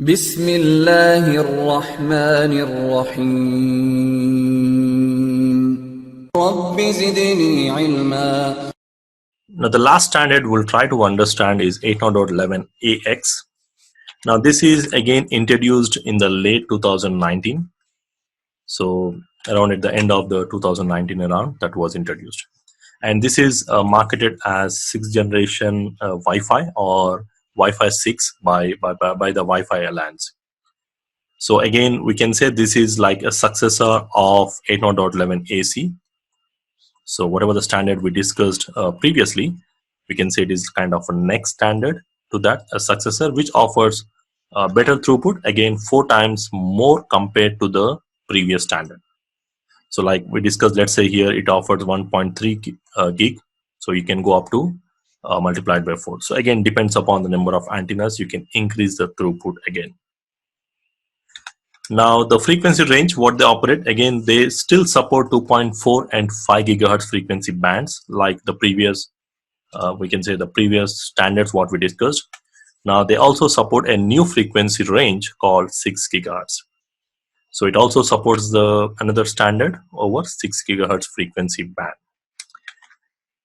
بسم الله الرحمن الرحيم رب زدني علما. Now the last standard we'll try to understand is 802.11ax. Now this is again introduced in the late 2019. So around at the end of the 2019 around that was introduced. And this is marketed as 6th generation Wi-Fi or Wi-Fi 6 by the Wi-Fi Alliance. So again, we can say this is like a successor of 802.11ac. So whatever the standard we discussed previously, we can say it is kind of a next standard to that, a successor which offers better throughput, again 4 times more compared to the previous standard. So like we discussed, let's say here it offers 1.3 gig, so you can go up to multiplied by 4. So again, depends upon the number of antennas, you can increase the throughput again. Now the frequency range, what they operate, again they still support 2.4 and 5 gigahertz frequency bands like the previous, we can say the previous standards what we discussed. Now they also support a new frequency range called 6 gigahertz. So it also supports the another standard over 6 gigahertz frequency band.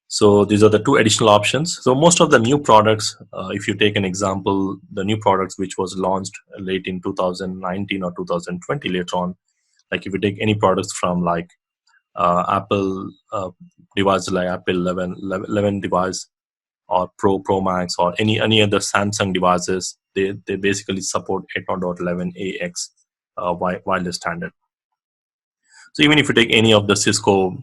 So these are the two additional options. So most of the new products, if you take an example, the new products which was launched late in 2019 or 2020 later on, like if you take any products from like Apple devices like Apple 11 device or Pro Max or any other Samsung devices, they basically support 802.11ax wireless standard. So even if you take any of the Cisco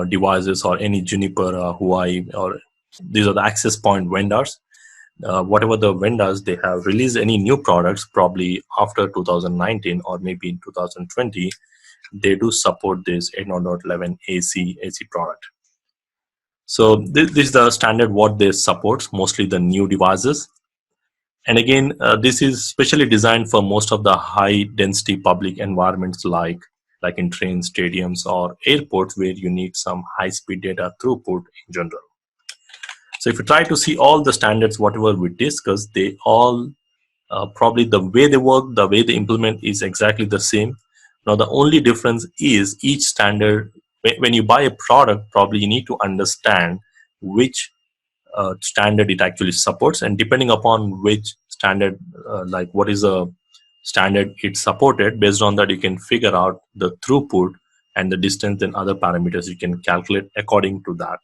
devices or any Juniper, Huawei, or these are the access point vendors, whatever the vendors, they have released any new products probably after 2019 or maybe in 2020, they do support this 802.11ac product. So this is the standard what they support, mostly the new devices. And again, this is specially designed for most of the high density public environments like in trains, stadiums, or airports where you need some high speed data throughput in general. So if you try to see all the standards, whatever we discussed, they all probably the way they work, the way they implement is exactly the same. Now the only difference is each standard, when you buy a product, probably you need to understand which standard it actually supports, and depending upon which standard, like what is the standard it supported, based on that you can figure out the throughput and the distance and other parameters you can calculate according to that.